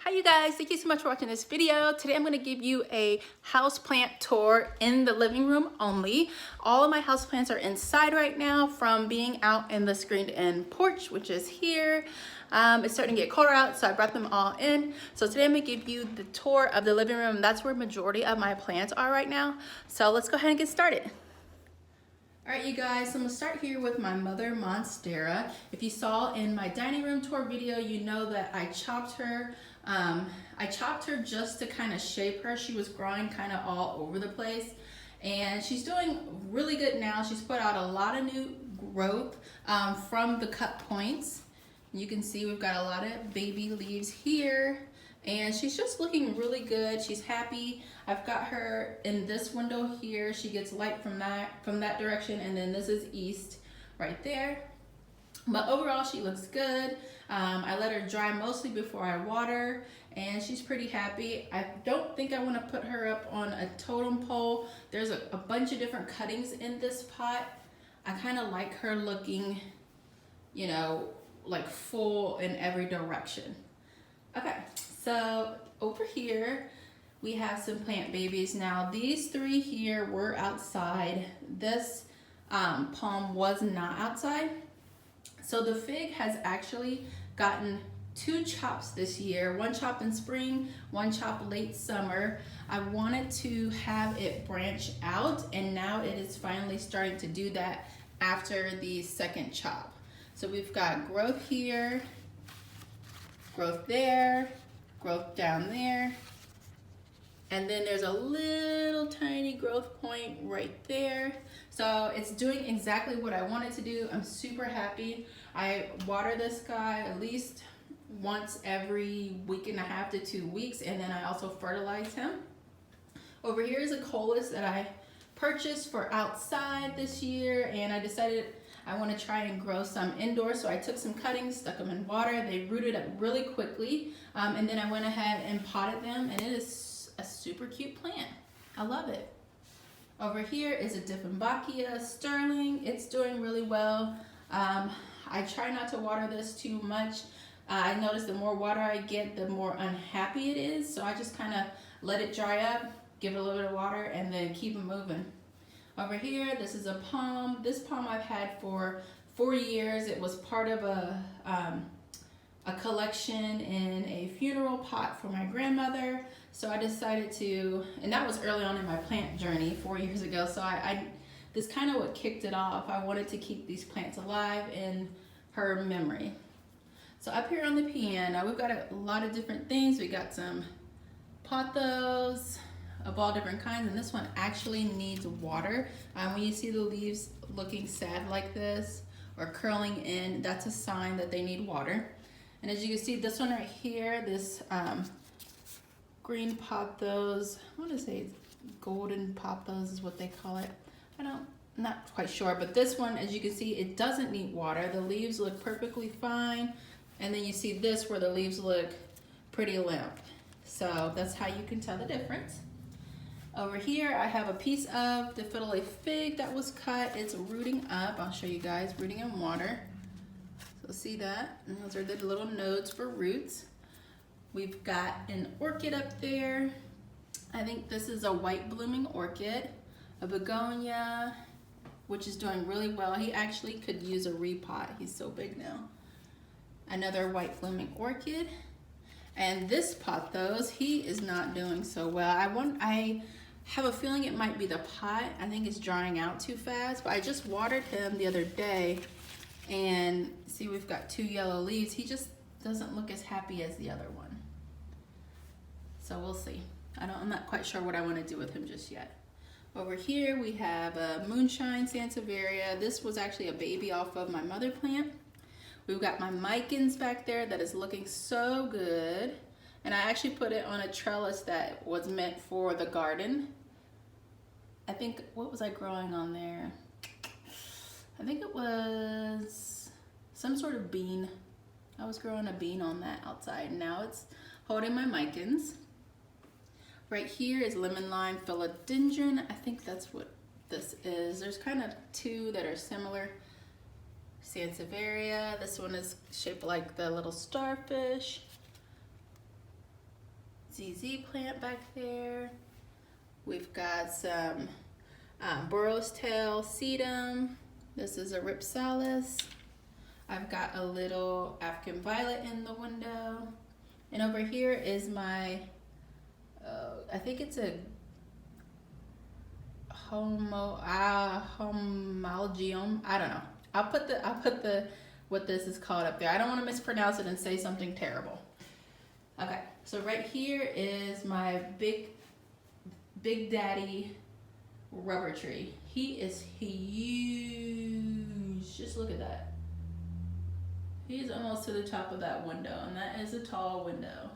Hi you guys, thank you so much for watching this video. Today I'm going to give you a houseplant tour in the living room only. All of my houseplants are inside right now from being out in the screened-in porch, which is here. It's starting to get colder out, so I brought them all in. So today I'm going to give you the tour of the living room. That's where majority of my plants are right now. So let's go ahead and get started. All right, you guys, so I'm gonna start here with my mother Monstera. If you saw in my dining room tour video, you know that I chopped her. Just to kind of shape her. She was growing kind of all over the place, and she's doing really good now. She's put out a lot of new growth from the cut points. You can see we've got a lot of baby leaves here, and she's just looking really good. She's happy. I've got her in this window here. She gets light from that direction, and then this is east right there. But overall, she looks good. I let her dry mostly before I water, and she's pretty happy. I don't think I want to put her up on a totem pole. There's a bunch of different cuttings in this pot. I kind of like her looking, you know, like full in every direction. Okay, so over here we have some plant babies. Now these three here were outside. This palm was not outside. So the fig has actually gotten 2 chops this year, 1 chop in spring, 1 chop late summer. I wanted to have it branch out, and now it is finally starting to do that after the second chop. So we've got growth here, growth there, growth down there, and then there's a little tiny growth point right there. So it's doing exactly what I wanted to do. I'm super happy. I water this guy at least once every week and a half to 2 weeks, and then I also fertilize him. Over here is a coleus that I purchased for outside this year, and I decided I want to try and grow some indoors. So I took some cuttings, stuck them in water. They rooted up really quickly, and then I went ahead and potted them, and it is a super cute plant. I love it. Over here is a Dieffenbachia sterling. It's doing really well. I try not to water this too much. I notice the more water I get, the more unhappy it is. So I just kind of let it dry up, give it a little bit of water, and then keep it moving. Over here, this is a palm. This palm I've had for 4 years. It was part of a collection in a funeral pot for my grandmother. So I decided to, and that was early on in my plant journey 4 years ago. So this kind of what kicked it off. I wanted to keep these plants alive in her memory. So up here on the piano, we've got a lot of different things. We got some pothos of all different kinds, and this one actually needs water. When you see the leaves looking sad like this or curling in, that's a sign that they need water. And as you can see, this one right here, this green pothos, I want to say golden pothos is what they call it. I'm not quite sure, but this one, as you can see, it doesn't need water. The leaves look perfectly fine. And then you see this where the leaves look pretty limp. So that's how you can tell the difference. Over here, I have a piece of the fiddle-leaf fig that was cut. It's rooting up. I'll show you guys, rooting in water. So see that? And those are the little nodes for roots. We've got an orchid up there. I think this is a white blooming orchid. A begonia, which is doing really well. He actually could use a repot. He's so big now. Another white blooming orchid. And this pothos, he is not doing so well. I have a feeling it might be the pot. I think it's drying out too fast, but I just watered him the other day, and see, we've got 2 yellow leaves. He just doesn't look as happy as the other one. So we'll see. I'm not quite sure what I want to do with him just yet. Over here we have a moonshine sansevieria. This was actually a baby off of my mother plant. We've got my micans back there that is looking so good. And I actually put it on a trellis that was meant for the garden. I think, what was I growing on there? I think it was some sort of bean. I was growing a bean on that outside. Now it's holding my micans. Right here is lemon lime philodendron. I think that's what this is. There's kind of 2 that are similar. Sansevieria. This one is shaped like the little starfish. ZZ plant back there. We've got some Burrow's Tail sedum. This is a Ripsalis. I've got a little African violet in the window. And over here is my, I think it's a homalgium. I don't know. I'll put the what this is called up there. I don't want to mispronounce it and say something terrible. Okay, so right here is my Big Daddy rubber tree. He is huge. Just look at that. He's almost to the top of that window, and that is a tall window.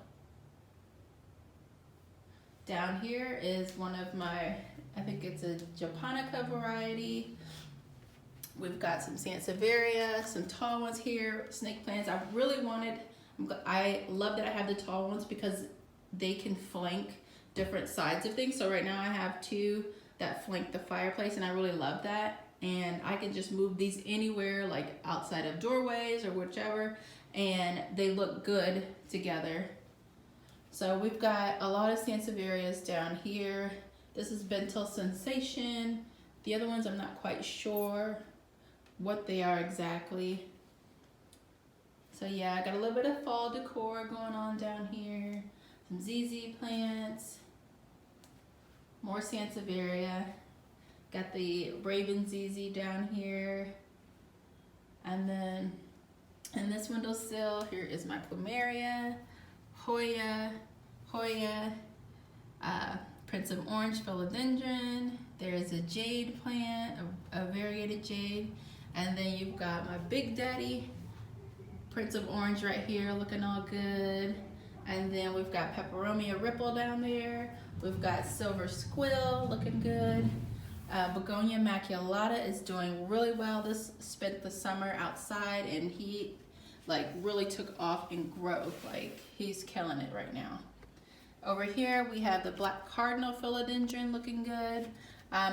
Down here is one of my, I think it's a Japonica variety. We've got some Sansevieria, some tall ones here, snake plants. I love that I have the tall ones because they can flank different sides of things. So right now I have two that flank the fireplace, and I really love that. And I can just move these anywhere, like outside of doorways or whichever, and they look good together. So we've got a lot of Sansevierias down here. This is Bentil Sensation. The other ones I'm not quite sure what they are exactly. So yeah, I got a little bit of fall decor going on down here. Some ZZ plants, more Sansevieria. Got the Raven ZZ down here. And then in this windowsill, here is my Plumeria, Hoya, Prince of Orange Philodendron. There's a jade plant, a variegated jade. And then you've got my Big Daddy, Prince of Orange right here, looking all good. And then we've got Peperomia Ripple down there. We've got Silver Squill looking good. Begonia Maculata is doing really well. This spent the summer outside, and he like really took off in growth. Like he's killing it right now. Over here we have the Black Cardinal Philodendron looking good.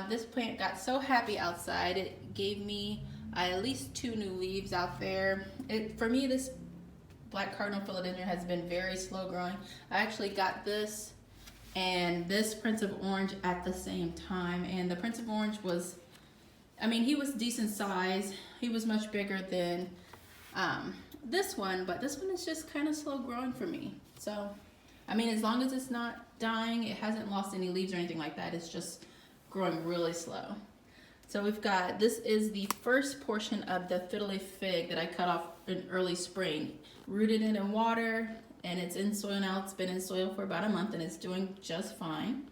This plant got so happy outside, it gave me at least 2 new leaves out there. For me, this Black Cardinal Philodendron has been very slow growing. I actually got this and this Prince of Orange at the same time, and the Prince of Orange was, I mean, he was decent size. He was much bigger than this one, but this one is just kind of slow growing for me. So, I mean, as long as it's not dying, it hasn't lost any leaves or anything like that, it's just growing really slow. So we've got, this is the first portion of the fiddly fig that I cut off in early spring. Rooted it in water, and it's in soil now. It's been in soil for about a month, and it's doing just fine.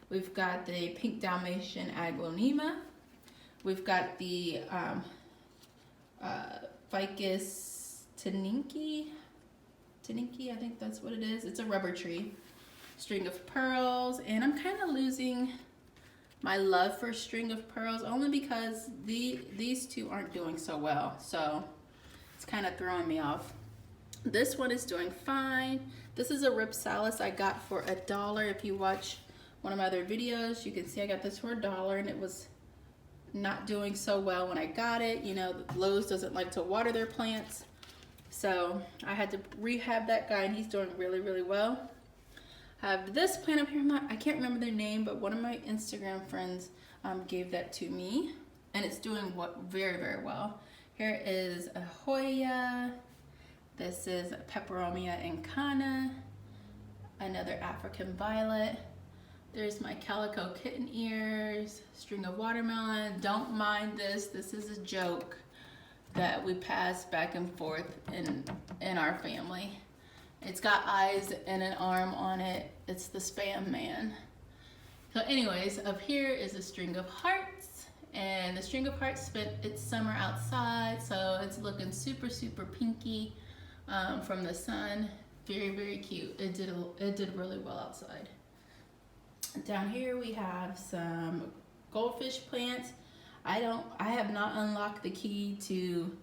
We've got the pink Dalmatian Aglaonema. We've got the Ficus teninki, I think that's what it is. It's a rubber tree. String of pearls, and I'm kind of losing my love for string of pearls only because these two aren't doing so well. So it's kind of throwing me off. This one is doing fine. This is a Ripsalis I got for $1. If you watch one of my other videos, you can see I got this for $1, and it was not doing so well when I got it. You know, Lowe's doesn't like to water their plants. So I had to rehab that guy, and he's doing really, really well. I have this plant up here. I can't remember their name, but one of my Instagram friends gave that to me, and it's doing very, very well. Here is a Hoya. This is Peperomia incana, another African violet. There's my Calico Kitten Ears, string of watermelon. Don't mind this. This is a joke that we pass back and forth in our family. It's got eyes and an arm on it. It's the Spam Man. So anyways, up here is a string of hearts, and the string of hearts spent its summer outside, so it's looking super, super pinky from the sun. Very, very cute. It did really well outside. Down here we have some goldfish plants. I have not unlocked the key to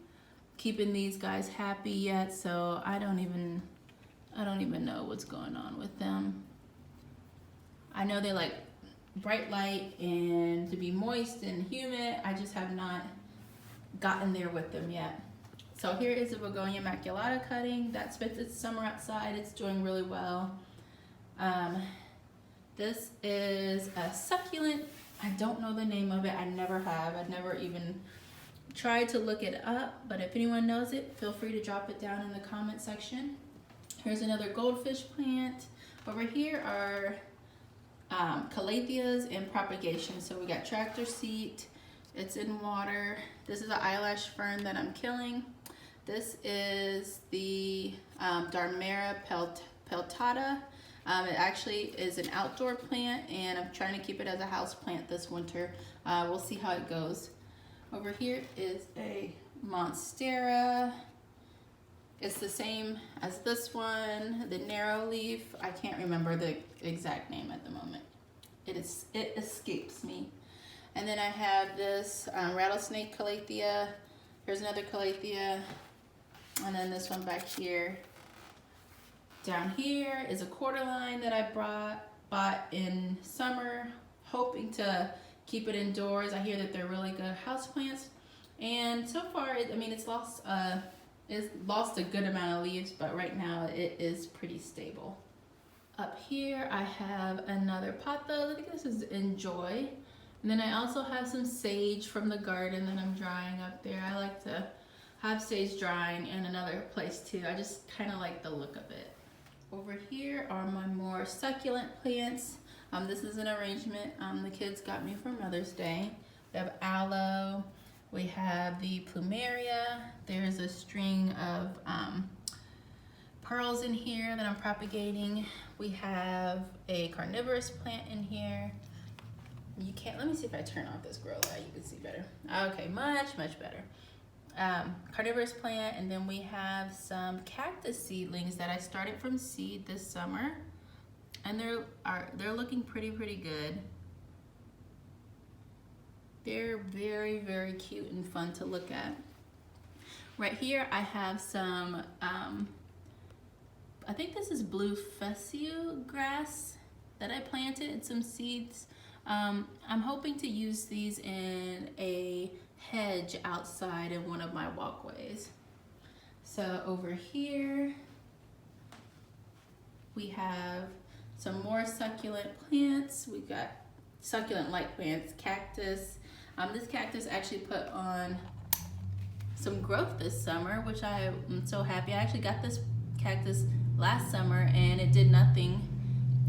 keeping these guys happy yet, so I don't even know what's going on with them. I know they like bright light and to be moist and humid. I just have not gotten there with them yet. So here is a Begonia Maculata cutting that spent its summer outside. It's doing really well. This is a succulent. I don't know the name of it. I never have. I've never even tried to look it up, but if anyone knows it, feel free to drop it down in the comment section. Here's another goldfish plant. Over here are calatheas in propagation. So we got tractor seat. It's in water. This is an eyelash fern that I'm killing. This is the Darmera peltata. It actually is an outdoor plant, and I'm trying to keep it as a house plant this winter. We'll see how it goes. Over here is a monstera. It's the same as this one, the narrow leaf. I can't remember the exact name at the moment. It escapes me. And then I have this rattlesnake calathea. Here's another calathea. And then this one back here. Down here is a quarterline that I bought in summer, hoping to keep it indoors. I hear that they're really good houseplants. And so far, it's lost a good amount of leaves, but right now it is pretty stable. Up here, I have another pothos. I think this is Enjoy. And then I also have some sage from the garden that I'm drying up there. I like to have sage drying in another place too. I just kind of like the look of it. Over here are my more succulent plants. This is an arrangement the kids got me for Mother's Day. We have aloe. We have the plumeria. There's a string of pearls in here that I'm propagating. We have a carnivorous plant in here. You can't, let me see if I turn off this grow light, you can see better. Okay, much better. Carnivorous plant, and then we have some cactus seedlings that I started from seed this summer, and they're looking pretty good. They're very cute and fun to look at. Right here I have some I think this is blue fescue grass that I planted and some seeds. I'm hoping to use these in a hedge outside in one of my walkways. So over here we have some more succulent plants. We've got succulent like plants, cactus. This cactus actually put on some growth this summer, which I am so happy. I actually got this cactus last summer and it did nothing,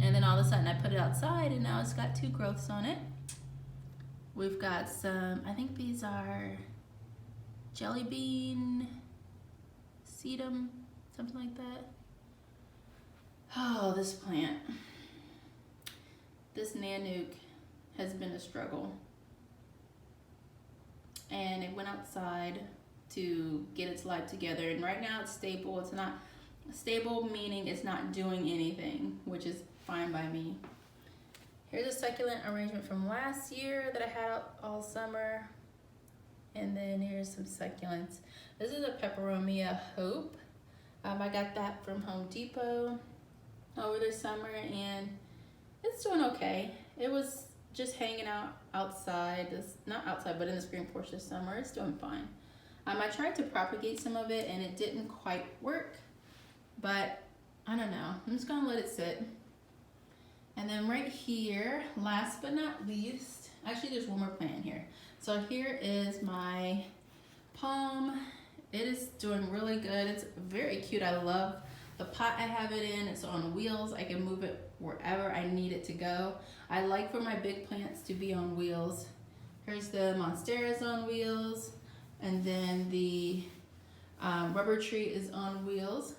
and then all of a sudden I put it outside and now it's got 2 growths on it. We've got some, I think these are jelly bean sedum, something like that. Oh, this plant, this nanook has been a struggle, and it went outside to get its life together, and right now it's stable. It's not stable, meaning it's not doing anything, which is fine by me. Here's a succulent arrangement from last year that I had out all summer. And then here's some succulents. This is a Peperomia Hope. I got that from Home Depot over the summer, and it's doing okay. It was just hanging out outside, not outside, but in the screen porch this summer. It's doing fine. I tried to propagate some of it and it didn't quite work, but I don't know. I'm just gonna let it sit. And then right here, last but not least, actually there's one more plant in here. So here is my palm. It is doing really good. It's very cute. I love the pot I have it in. It's on wheels. I can move it wherever I need it to go. I like for my big plants to be on wheels. Here's the monsteras on wheels, and then the rubber tree is on wheels.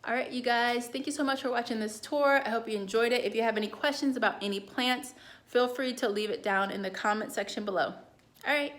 All right, you guys, thank you so much for watching this tour. I hope you enjoyed it. If you have any questions about any plants, feel free to leave it down in the comment section below. All right,